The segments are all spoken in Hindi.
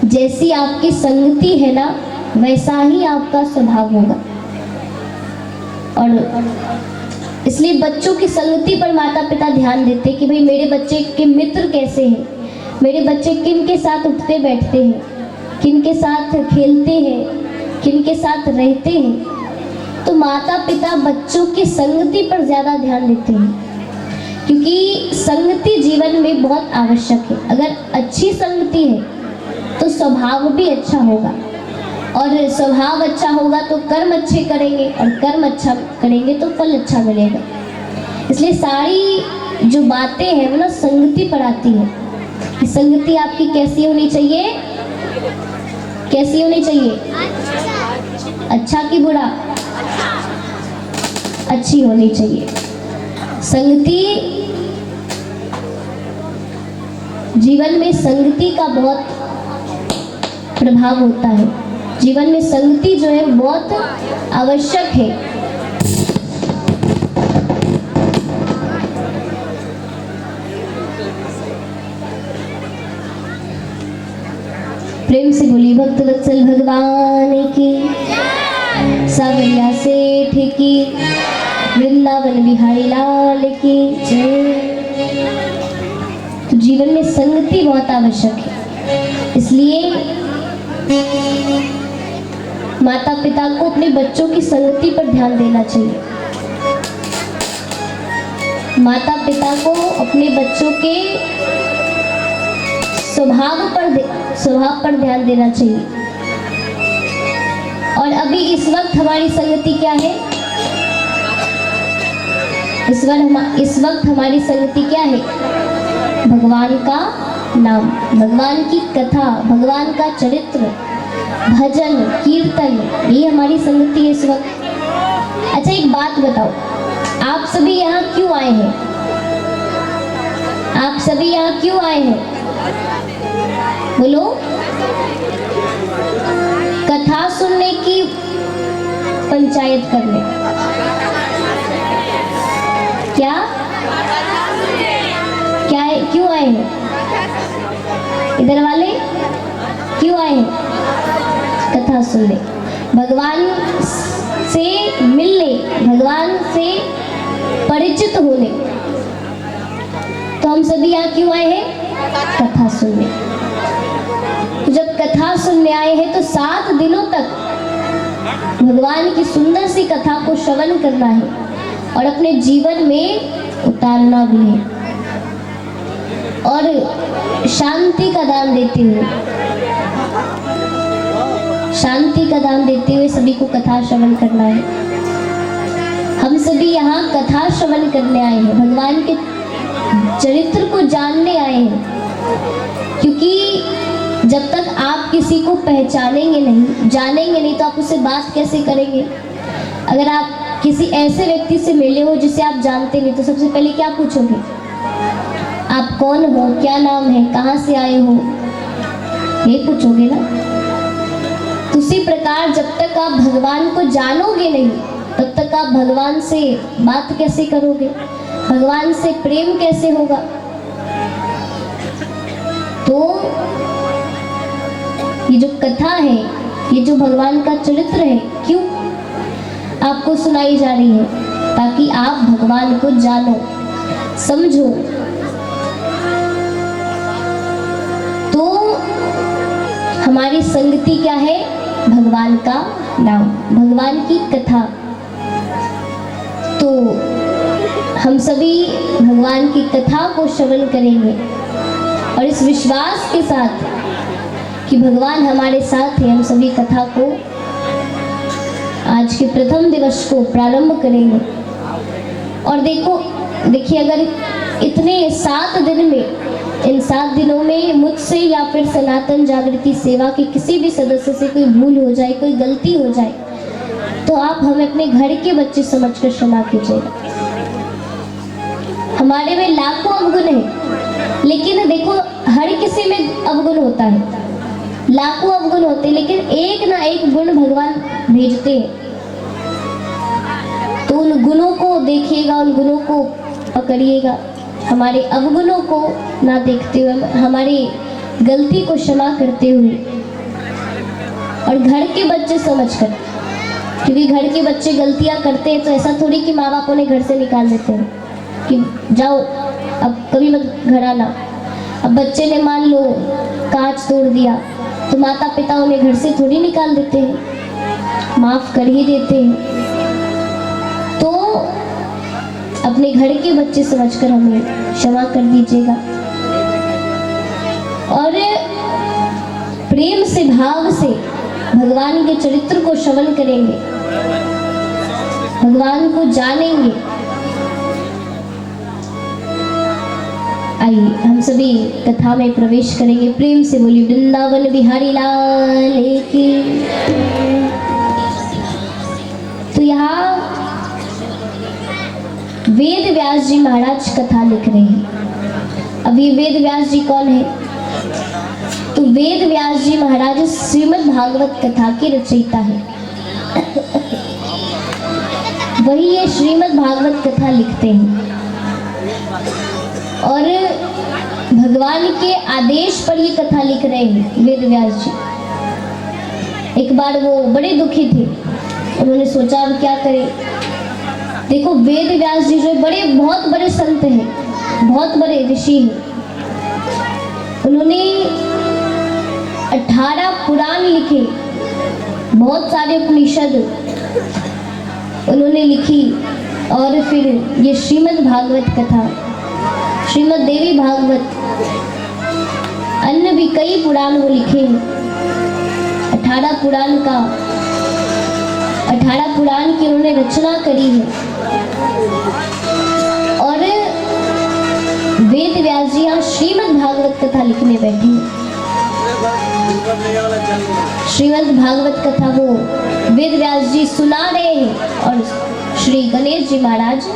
जैसी आपकी संगति है ना, वैसा ही आपका स्वभाव होगा। और इसलिए बच्चों की संगति पर माता पिता ध्यान देते कि भाई मेरे बच्चे के मित्र कैसे हैं, मेरे बच्चे किन के साथ उठते बैठते हैं, किन के साथ खेलते हैं, किन के साथ रहते हैं। तो माता पिता बच्चों की संगति पर ज़्यादा ध्यान देते हैं, क्योंकि संगति जीवन में बहुत आवश्यक है। अगर अच्छी संगति है तो स्वभाव भी अच्छा होगा, और स्वभाव अच्छा होगा तो कर्म अच्छे करेंगे, और कर्म अच्छा करेंगे तो फल अच्छा मिलेगा। इसलिए सारी जो बातें हैं वो ना संगति पर आती है कि संगति आपकी कैसी होनी चाहिए, कैसी होनी चाहिए, अच्छा कि बुरा, अच्छी होनी चाहिए। संगति जीवन में संगति का बहुत प्रभाव होता है। जीवन में संगति जो है बहुत आवश्यक है। प्रेम से बोली भक्त वत्सल भगवान की, सावरिया सेठ की, वृंदावन बिहारी लाल की जय। तो जीवन में संगति बहुत आवश्यक है। इसलिए माता पिता को अपने बच्चों की संगति पर ध्यान देना चाहिए। माता पिता को अपने बच्चों के स्वभाव पर ध्यान देना चाहिए। और अभी इस वक्त हमारी संगति क्या है? इस वक्त हमारी संगति क्या है? भगवान का नाम, भगवान की कथा, भगवान का चरित्र, भजन कीर्तन, ये हमारी संगति है इस वक्त। अच्छा एक बात बताओ, आप सभी यहाँ क्यों आए हैं? आप सभी यहाँ क्यों आए हैं? बोलो। कथा सुनने की पंचायत करने? क्या क्या है? क्यों आए हैं? इधर वाले क्यों आए हैं? कथा सुनने, भगवान से मिलने, भगवान से परिचित होने। तो हम सभी यहाँ क्यों आए हैं? कथा सुनने। तो जब कथा सुनने आए हैं तो 7 दिनों तक भगवान की सुंदर सी कथा को श्रवण करना है और अपने जीवन में उतारना भी है। और शांति का दान देते हुए, शांति का दान देते हुए सभी को कथा श्रवण करना है। हम सभी यहाँ कथा श्रवण करने आए हैं, भगवान के चरित्र को जानने आए हैं। क्योंकि जब तक आप किसी को पहचानेंगे नहीं, जानेंगे नहीं, तो आप उससे बात कैसे करेंगे? अगर आप किसी ऐसे व्यक्ति से मिले हो जिसे आप जानते नहीं, तो सबसे पहले क्या पूछोगे? आप कौन हो, क्या नाम है, कहाँ से आए हो, ये पूछोगे ना। तो उसी प्रकार जब तक आप भगवान को जानोगे नहीं, तब तक आप भगवान से बात कैसे करोगे, भगवान से प्रेम कैसे होगा? तो ये जो कथा है, ये जो भगवान का चरित्र है, क्यों आपको सुनाई जा रही है? ताकि आप भगवान को जानो, समझो। तो हमारी संगति क्या है? भगवान का नाम, भगवान की कथा। तो हम सभी भगवान की कथा को श्रवण करेंगे और इस विश्वास के साथ कि भगवान हमारे साथ है, हम सभी कथा को आज के प्रथम दिवस को प्रारंभ करेंगे। और देखिए अगर इतने 7 दिन में, इन 7 दिनों में मुझसे या फिर सनातन जागृति सेवा के किसी भी सदस्य से कोई भूल हो जाए, कोई गलती हो जाए, तो आप हमें अपने घर के बच्चे समझकर क्षमा कीजिएगा। हमारे में लाखों अवगुण हैं, लेकिन देखो हर किसी में अवगुण होता है, लाखों अवगुण होते हैं, लेकिन एक ना एक गुण भगवान भेजते हैं। तो उन गुणों को देखिएगा, उन गुणों को पकड़िएगा, हमारे अवगुणों को ना देखते हुए, हमारे गलती को क्षमा करते हुए और घर के बच्चे समझकर, क्योंकि घर के बच्चे गलतियां करते हैं तो ऐसा थोड़ी कि माँ बाप उन्हें घर से निकाल देते हैं कि जाओ अब कभी मत घर आना। अब बच्चे ने मान लो कांच तोड़ दिया तो माता पिता उन्हें घर से थोड़ी निकाल देते हैं, माफ कर ही देते हैं। तो अपने घर के बच्चे समझकर हमें क्षमा कर दीजिएगा और प्रेम से भाव से भगवान के चरित्र को श्रवण करेंगे, भगवान को जानेंगे। आइए हम सभी कथा में प्रवेश करेंगे। प्रेम से बोलिए वृंदावन बिहारी लाल की। तो यहाँ वेद व्यास जी महाराज कथा लिख रहे हैं। अब ये वेद व्यास जी कौन है? तो वेद व्यास जी महाराज श्रीमद् भागवत कथा के रचयिता है। वही ये श्रीमद् भागवत कथा लिखते हैं और भगवान के आदेश पर ये कथा लिख रहे हैं वेद व्यास जी। एक बार वो बड़े दुखी थे, उन्होंने सोचा अब क्या करें। देखो वेद व्यास जी जो बहुत बड़े संत हैं, बहुत बड़े ऋषि हैं, उन्होंने 18 पुराण लिखे, बहुत सारे उपनिषद उन्होंने लिखी और फिर ये श्रीमद् भागवत कथा, श्रीमद् देवी भागवत, अन्य भी कई पुराण वो लिखे हैं। 18 पुराण की उन्होंने रचना करी है और वेद व्यास जी यहाँ श्रीमद् भागवत कथा लिखने बैठे हैं। श्रीमद् भागवत कथा वो वेद व्यास जी सुना रहे हैं और श्री गणेश जी महाराज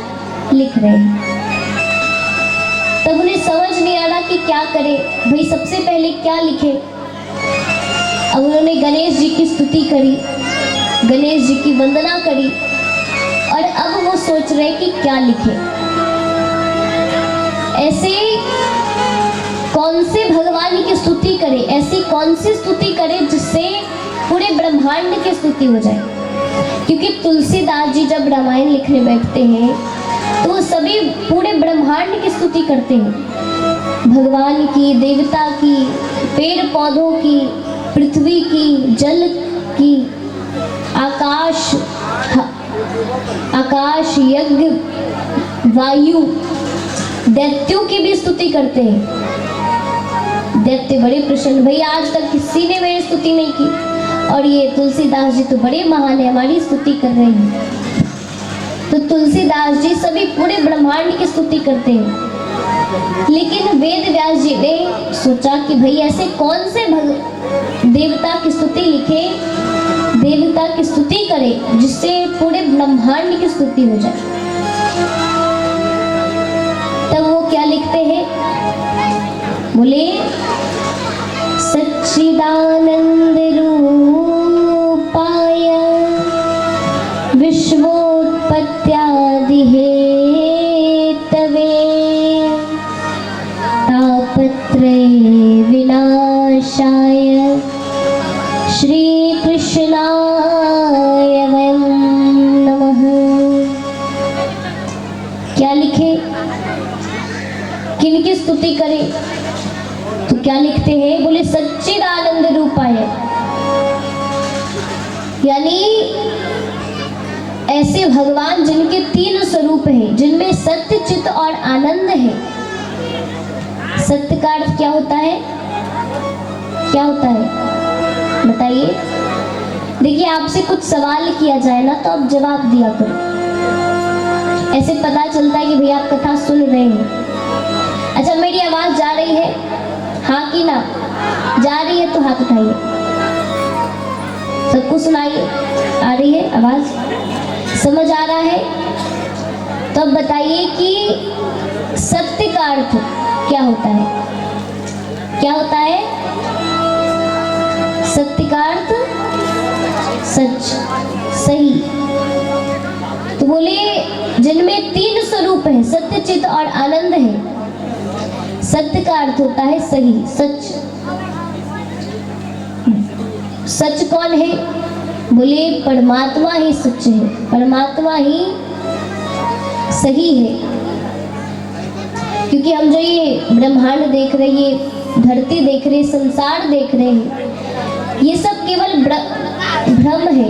लिख रहे हैं। तब उन्हें समझ नहीं आ रहा कि क्या करें, भाई सबसे पहले क्या लिखे। अब उन्होंने गणेश जी की स्तुति करी, गणेश जी की वंदना करी और अब वो सोच रहे कि क्या लिखे। ऐसे कौन से भगवान की स्तुति करें, ऐसी कौन सी स्तुति करें जिससे पूरे ब्रह्मांड की स्तुति हो जाए। क्योंकि तुलसीदास जी जब रामायण लिखने बैठते हैं तो वो सभी पूरे ब्रह्मांड की स्तुति करते हैं, भगवान की, देवता की, पेड़ पौधों की, पृथ्वी की, जल की, आकाश, यज्ञ, वायु, दैत्यों की भी स्तुति करते हैं। दैत्य बड़े प्रसन्न, भैया आज तक किसी ने मेरी स्तुति नहीं की और ये तुलसीदास जी तो बड़े महान है, हमारी स्तुति कर रहे हैं। तो तुलसीदास जी सभी पूरे ब्रह्मांड की स्तुति करते हैं। लेकिन वेद व्यास जी ने सोचा कि भाई ऐसे कौन से देवता की स्तुति लिखे, देवता की स्तुति करे जिससे पूरे ब्रह्मांड की स्तुति हो जाए। तब वो क्या लिखते हैं, बोले सच्चिदानंद रूपाय विश्वोत्पत्त्यादि हेतवे तापत्रय विनाशाय श्री कृष्णाय वयं नमः। क्या लिखे, किनकी स्तुति करें? तो क्या लिखते हैं, बोले सच्चिदानंद रूपाय, यानी ऐसे भगवान जिनके 3 स्वरूप हैं, जिनमें सत्य, चित और आनंद है। सत्य का अर्थ क्या होता है? क्या होता है बताइए। देखिए आपसे कुछ सवाल किया जाए ना तो आप जवाब दिया करो, ऐसे पता चलता है कि भैया आप कथा सुन रहे हैं। अच्छा मेरी आवाज जा रही है, हाँ कि ना? जा रही है तो हाथ उठाइए, सबको सुनाइए। आ रही है आवाज, समझ आ रहा है? तो अब बताइए कि सत्य का अर्थ क्या होता है? क्या होता है सत्य का अर्थ? सच, सही। तो बोले जिनमें 3 स्वरूप है, सत्य, चित और आनंद है। सत्य का अर्थ होता है सही, सच। सच कौन है? बोले परमात्मा ही सच है, परमात्मा ही सही है। क्योंकि हम जो ये ब्रह्मांड देख रहे हैं, ये धरती देख रहे हैं, संसार देख रहे हैं, ये सब केवल भ्रम है,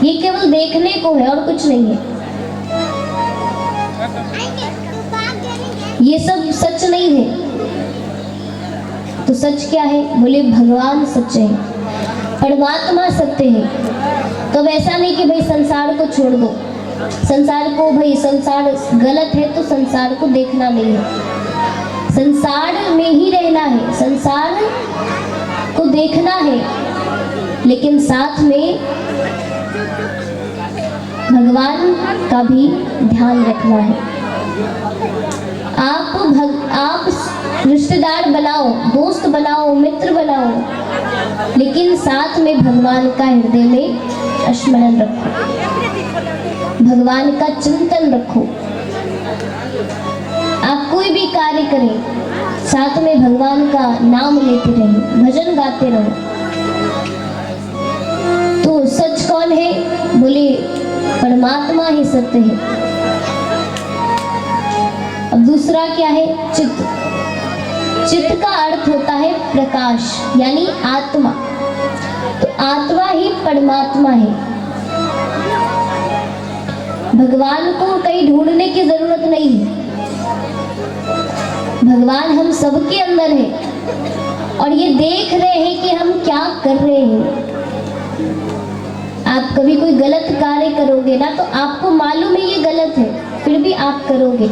ये केवल देखने को है और कुछ नहीं है। ये सब सच नहीं है। तो सच क्या है? बोले भगवान सच है, परमात्मा सत्य है। तो ऐसा नहीं कि भाई संसार को छोड़ दो, संसार को, भाई संसार गलत है तो संसार को देखना नहीं है, संसार में ही रहना है, संसार को देखना है, लेकिन साथ में भगवान का भी ध्यान रखना है। आप रिश्तेदार बनाओ, दोस्त बनाओ, मित्र बनाओ, लेकिन साथ में भगवान का हृदय में स्मरण रखो, भगवान का चिंतन रखो। आप कोई भी कार्य करें, साथ में भगवान का नाम लेते रहो, भजन गाते रहो। तो सच कौन है? बोले परमात्मा ही सत्य है। अब दूसरा क्या है? चित्त। चित्त का अर्थ होता है प्रकाश, यानी आत्मा। तो आत्मा ही परमात्मा है। भगवान को कहीं ढूंढने की जरूरत नहीं है, भगवान हम सबके अंदर है और ये देख रहे हैं कि हम क्या कर रहे हैं। आप कभी कोई गलत कार्य करोगे ना, तो आपको मालूम है ये गलत है, फिर भी आप करोगे।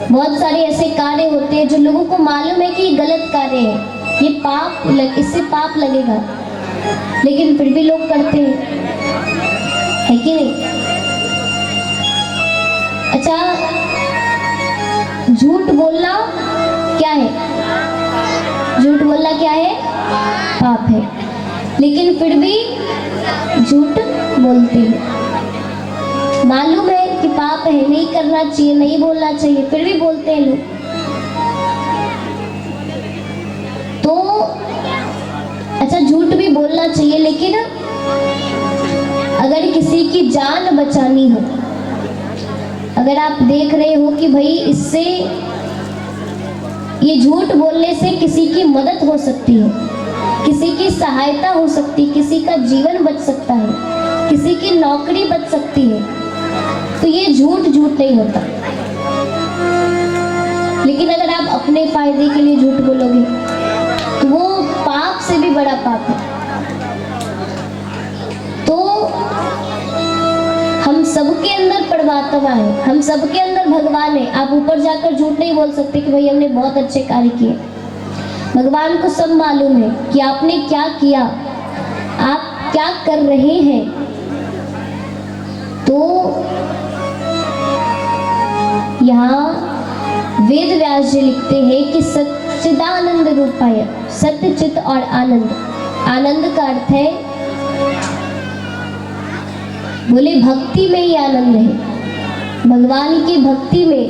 बहुत सारे ऐसे कार्य होते हैं जो लोगों को मालूम है कि ये गलत कार्य है, ये पाप, इससे पाप लगेगा, लेकिन फिर भी लोग करते हैं, है कि नहीं? अच्छा, झूठ बोलना क्या है? झूठ बोलना क्या है? पाप है, लेकिन फिर भी झूठ बोलते हैं। मालूम है कि पाप है, नहीं करना चाहिए, नहीं बोलना चाहिए, फिर भी बोलते हैं लोग। तो अच्छा, झूठ भी बोलना चाहिए, लेकिन अगर किसी की जान बचानी हो, अगर आप देख रहे हो कि भाई इससे, ये झूठ बोलने से किसी की मदद हो सकती है, किसी की सहायता हो सकती है, किसी का जीवन बच सकता है, किसी की नौकरी बच सकती है, तो ये झूठ नहीं होता। लेकिन अगर आप अपने फायदे के लिए झूठ बोलोगे तो वो पाप से भी बड़ा पाप है। तो हम सबके अंदर परमात्मा है, हम सबके अंदर भगवान है। आप ऊपर जाकर झूठ नहीं बोल सकते कि भाई हमने बहुत अच्छे कार्य किए। भगवान को सब मालूम है कि आपने क्या किया, आप क्या कर रहे हैं। तो यहाँ वेद व्यास जी लिखते हैं कि सच्चिदानंद रूपाय, सत्य, चित और आनंद। आनंद का अर्थ है, बोले भक्ति में ही आनंद है, भगवान की भक्ति में,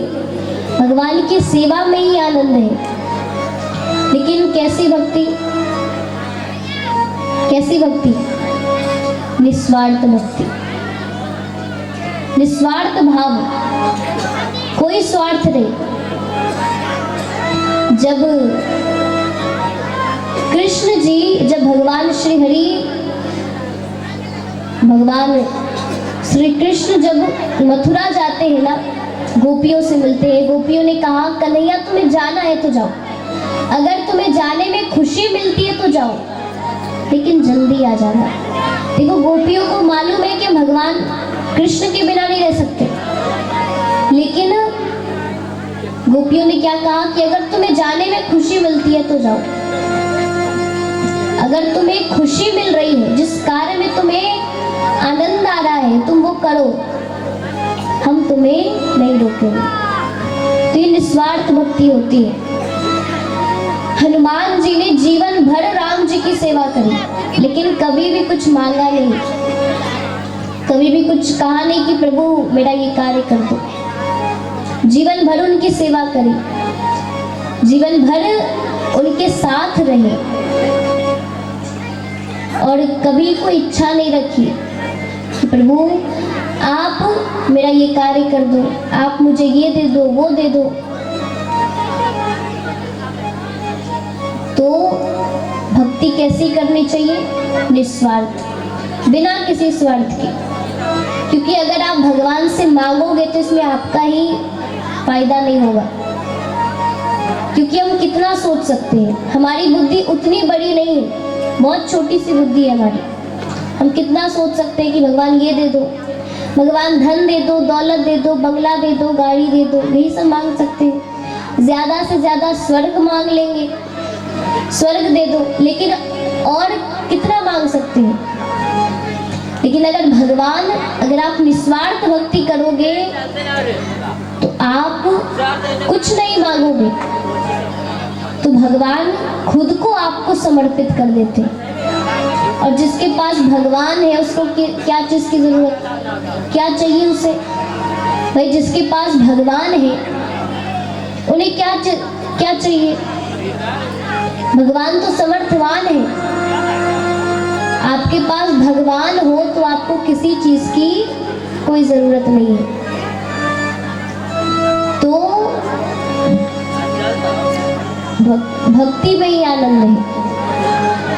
भगवान की सेवा में ही आनंद है। लेकिन कैसी भक्ति? कैसी भक्ति? निस्वार्थ भक्ति, निस्वार्थ भाव, कोई स्वार्थ नहीं। जब कृष्ण जी, जब भगवान श्री हरि, भगवान श्री कृष्ण जब मथुरा जाते हैं ना, गोपियों से मिलते हैं, गोपियों ने कहा कन्हैया तुम्हें जाना है तो जाओ, अगर तुम्हें जाने में खुशी मिलती है तो जाओ, लेकिन जल्दी आ जाना। देखो, गोपियों को मालूम है कि भगवान कृष्ण के बिना नहीं रह सकते, लेकिन गोपियों ने क्या कहा कि अगर तुम्हें जाने में खुशी मिलती है तो जाओ, अगर तुम्हें खुशी मिल रही है, जिस कार्य में तुम्हें आनंद आ रहा है तुम वो करो, हम तुम्हें नहीं रोकेंगे। तो ये निस्वार्थ भक्ति होती है। हनुमान जी ने जीवन भर राम जी की सेवा करी, लेकिन कभी भी कुछ मांगा नहीं, कभी भी कुछ कहा नहीं कि प्रभु मेरा ये कार्य कर दो। जीवन भर उनकी सेवा करी, जीवन भर उनके साथ रहे और कभी कोई इच्छा नहीं रखी कि प्रभु आप मेरा ये कार्य कर दो, आप मुझे ये दे दो, वो दे दो। तो भक्ति कैसी करनी चाहिए? निस्वार्थ, बिना किसी स्वार्थ के। क्योंकि अगर आप भगवान से मांगोगे तो इसमें आपका ही फायदा नहीं होगा। क्योंकि हम कितना सोच सकते हैं, हमारी बुद्धि उतनी बड़ी नहीं है, बहुत छोटी सी बुद्धि है हमारी। हम कितना सोच सकते हैं कि भगवान ये दे दो, भगवान धन दे दो, दौलत दे दो, बंगला दे दो, गाड़ी दे दो, यही सब मांग सकते हैं। ज्यादा से ज्यादा स्वर्ग मांग लेंगे, स्वर्ग दे दो, लेकिन और कितना मांग सकते हैं। लेकिन अगर आप निस्वार्थ भक्ति करोगे तो आप कुछ नहीं मांगोगे, तो भगवान खुद को आपको समर्पित कर देते हैं। और जिसके पास भगवान है उसको क्या चीज की जरूरत, क्या चाहिए उसे? भाई जिसके पास भगवान है उन्हें क्या चाहिए? भगवान तो समर्थवान है। आपके पास भगवान हो तो आपको किसी चीज की कोई जरूरत नहीं है। तो भक्ति में ही आनंद है।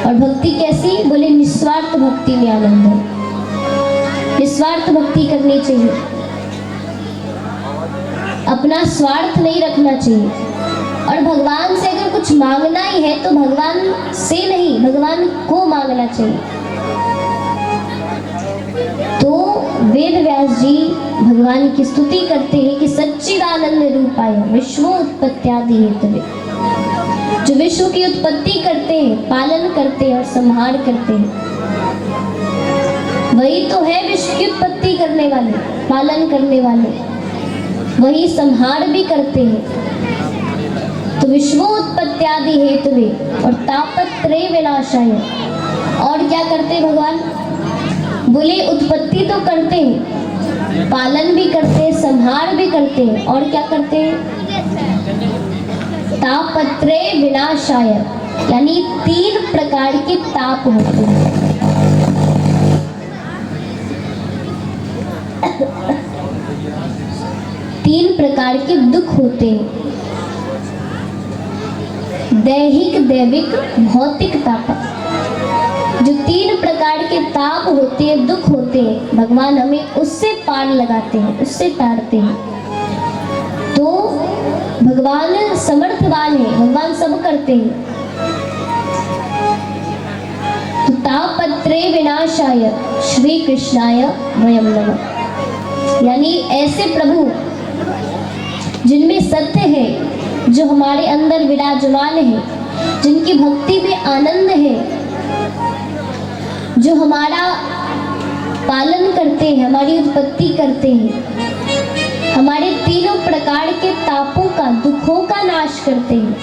और भक्ति कैसी? बोले निस्वार्थ भक्ति में आनंद है। निस्वार्थ भक्ति करनी चाहिए, अपना स्वार्थ नहीं रखना चाहिए। और भगवान से अगर कुछ मांगना ही है तो भगवान से नहीं, भगवान को मांगना चाहिए। तो वेद व्यास जी भगवान की स्तुति करते हैं कि सच्चिदानंद रूपाय विश्वोत्पत्त्यादि हेतवे, जो विश्व की उत्पत्ति करते हैं, पालन करते हैं और संहार करते हैं, वही तो है विश्व की उत्पत्ति करने वाले, पालन करने वाले, वही संहार भी करते हैं। तो विश्वोत्पत्त्यादि हेतवे और तापत्रय विनाशाय, और क्या करते हैं भगवान? बोले उत्पत्ति तो करते हैं, पालन भी करते हैं, संहार भी करते हैं, और क्या करते हैं? तापत्रय विनाशाय, यानी 3 प्रकार के ताप होते हैं। तीन प्रकार के दुख होते हैं, दैहिक, दैविक, भौतिक ताप। जो 3 प्रकार के ताप होते हैं, दुख होते हैं, भगवान हमें उससे पार लगाते हैं, उससे तारते हैं। तो भगवान समर्थवान है, भगवान सब करते हैं। तो तापत्रय विनाशाय श्री कृष्णाय वयम नमः, यानी ऐसे प्रभु जिनमें सत्य है, जो हमारे अंदर विराजमान है, जिनकी भक्ति में आनंद है, जो हमारा पालन करते हैं, हमारी उत्पत्ति करते हैं, हमारे तीनों प्रकार के तापों का, दुखों का नाश करते हैं।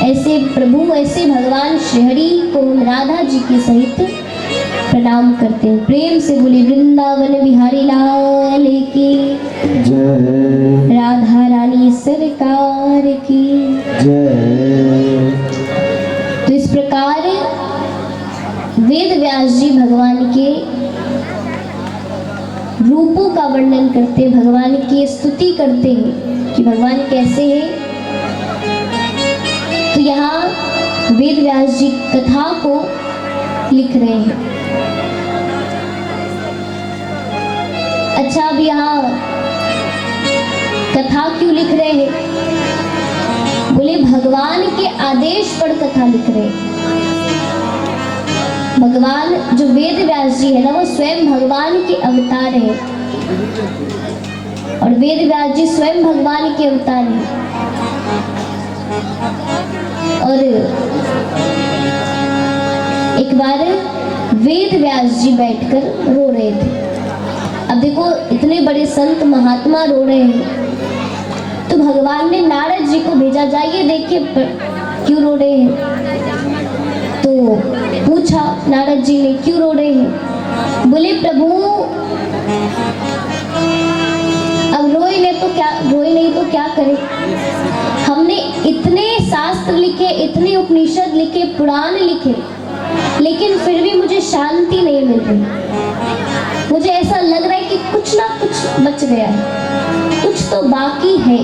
ऐसे प्रभु, ऐसे भगवान श्रीहरि को राधा जी के सहित प्रणाम करते हैं। प्रेम से बोले वृंदावन बिहारी लाल की जय, राधा रानी सरकार की जय। तो इस प्रकार वेद व्यास जी भगवान के रूपों का वर्णन करते, भगवान की स्तुति करते हैं कि भगवान कैसे हैं। तो यहाँ वेद व्यास जी कथा को लिख रहे हैं। अच्छा, अब यहाँ कथा क्यों लिख रहे हैं? बोले भगवान के आदेश पर कथा लिख रहे हैं। भगवान जो वेद व्यास जी है ना, वो स्वयं भगवान के अवतार है, और वेद व्यास जी स्वयं भगवान के अवतार है। और एक बार वेद व्यास जी बैठकर रो रहे थे। अब देखो, इतने बड़े संत महात्मा रो रहे हैं, तो भगवान ने नारद जी को भेजा, जाइए देखिए क्यों रो रहे हैं। तो पूछा नारद जी ने, क्यों रो रहे हैं? बोले प्रभु अब रोए नहीं तो क्या करें, हमने हमने इतने शास्त्र लिखे, इतने उपनिषद लिखे, पुराण लिखे, लेकिन फिर भी मुझे शांति नहीं मिल रही। मुझे ऐसा लग रहा है कि कुछ ना कुछ बच गया है, कुछ तो बाकी है।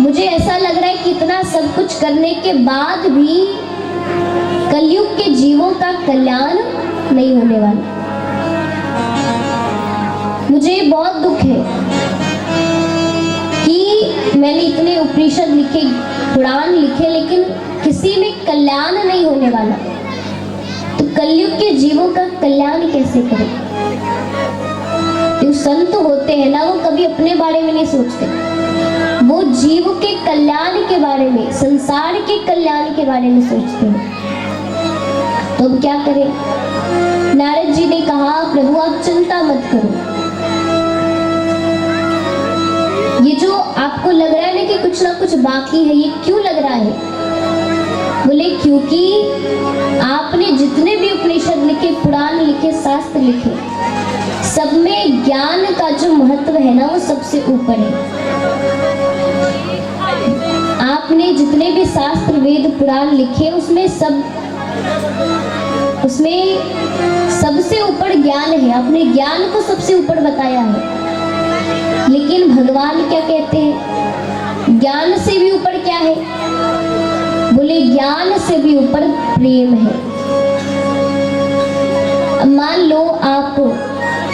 मुझे ऐसा लग रहा है कि इतना सब कुछ करने के बाद भी कलयुग के जीवों का कल्याण नहीं होने वाला। मुझे बहुत दुख है कि मैंने इतने उपनिषद लिखे, पुराण लिखे, लेकिन किसी में कल्याण नहीं होने वाला। तो कलयुग के जीवों का कल्याण कैसे करें? जो संत होते हैं ना, वो कभी अपने बारे में नहीं सोचते, वो जीव के कल्याण के बारे में, संसार के कल्याण के बारे में सोचते हैं। तो हम क्या करें? नारद जी ने कहा, प्रभु आप चिंता मत करो। ये जो आपको लग रहा है ना कि कुछ ना कुछ बाकी है, ये क्यों लग रहा है? बोले क्योंकि आपने जितने भी उपनिषद लिखे, पुराण लिखे, शास्त्र लिखे, सब में ज्ञान का जो महत्व है ना, वो सबसे ऊपर है। आपने जितने भी शास्त्र, वेद, पुराण लिखे, उसमें सबसे ऊपर ज्ञान है। आपने ज्ञान को सबसे ऊपर बताया है। लेकिन भगवान क्या कहते हैं? ज्ञान से भी ऊपर क्या है? बोले ज्ञान से भी ऊपर प्रेम है। अब मान लो आप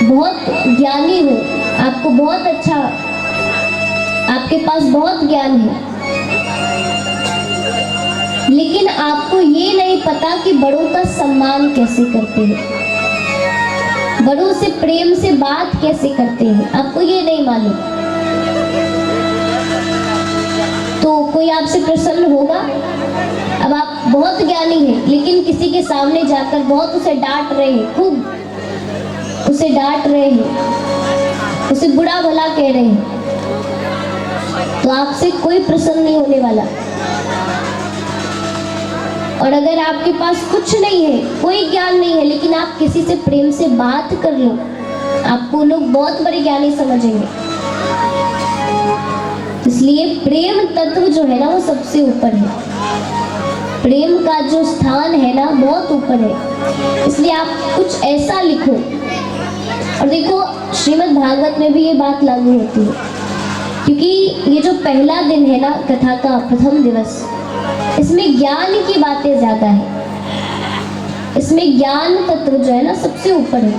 बहुत ज्ञानी हो, आपको बहुत अच्छा, आपके पास बहुत ज्ञान है, लेकिन आपको ये नहीं पता कि बड़ों का सम्मान कैसे करते हैं, बड़ों से प्रेम से बात कैसे करते हैं, आपको ये नहीं मालूम। तो कोई आपसे प्रसन्न होगा? अब आप बहुत ज्ञानी हैं, लेकिन किसी के सामने जाकर बहुत उसे डांट रहे हैं, खूब उसे डांट रहे हैं, उसे बुरा भला कह रहे हैं, तो आपसे कोई प्रसन्न नहीं होने वाला। और अगर आपके पास कुछ नहीं है, कोई ज्ञान नहीं है, लेकिन आप किसी से प्रेम से बात कर लो, आपको लोग बहुत बड़े ज्ञानी समझेंगे। इसलिए प्रेम तत्व जो है ना, वो सबसे ऊपर है। प्रेम का जो स्थान है ना, बहुत ऊपर है। इसलिए आप कुछ ऐसा लिखो। और देखो, श्रीमद् भागवत में भी ये बात लागू होती है, क्योंकि ये जो पहला दिन है ना, कथा का प्रथम दिवस, इसमें ज्ञान की बातें ज्यादा है। इसमें ज्ञान तत्व जो है ना, सबसे ऊपर है।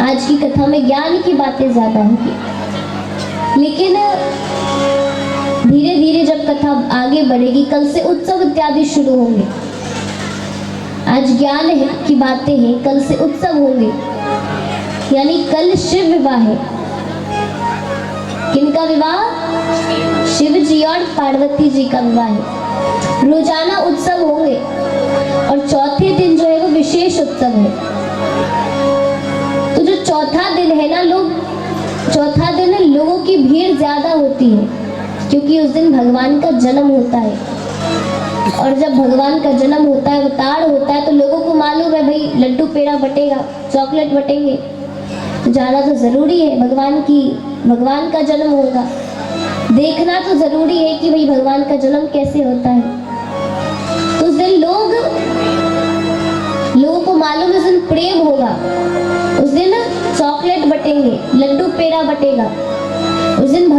आज की कथा में ज्ञान की बातें ज्यादा होंगी, लेकिन धीरे धीरे जब कथा आगे बढ़ेगी, कल से उत्सव इत्यादि शुरू होंगे। आज ज्ञान की बातें हैं, कल से उत्सव होंगे। यानी कल शिव विवाह है। किनका विवाह? शिव जी और पार्वती जी का विवाह है। रोजाना उत्सव होंगे और चौथे दिन जो है वो विशेष उत्सव है। तो जो चौथा दिन है ना, चौथा दिन लोगों की भीड़ ज्यादा होती है, क्योंकि उस दिन भगवान का जन्म होता है। और जब भगवान का जन्म होता है, अवतार होता है, तो लोगों को मालूम है भाई लड्डू पेड़ा बटेगा, चॉकलेट बटेंगे, तो जाना तो जरूरी है। भगवान का जन्म होगा, देखना तो जरूरी है कि भाई भगवान का जन्म कैसे होता है। तो उस दिन लोगों को मालूम है, उस दिन प्रेम होगा, उस दिन चॉकलेट बटेंगे, लड्डू पेड़ा बटेगा, उस दिन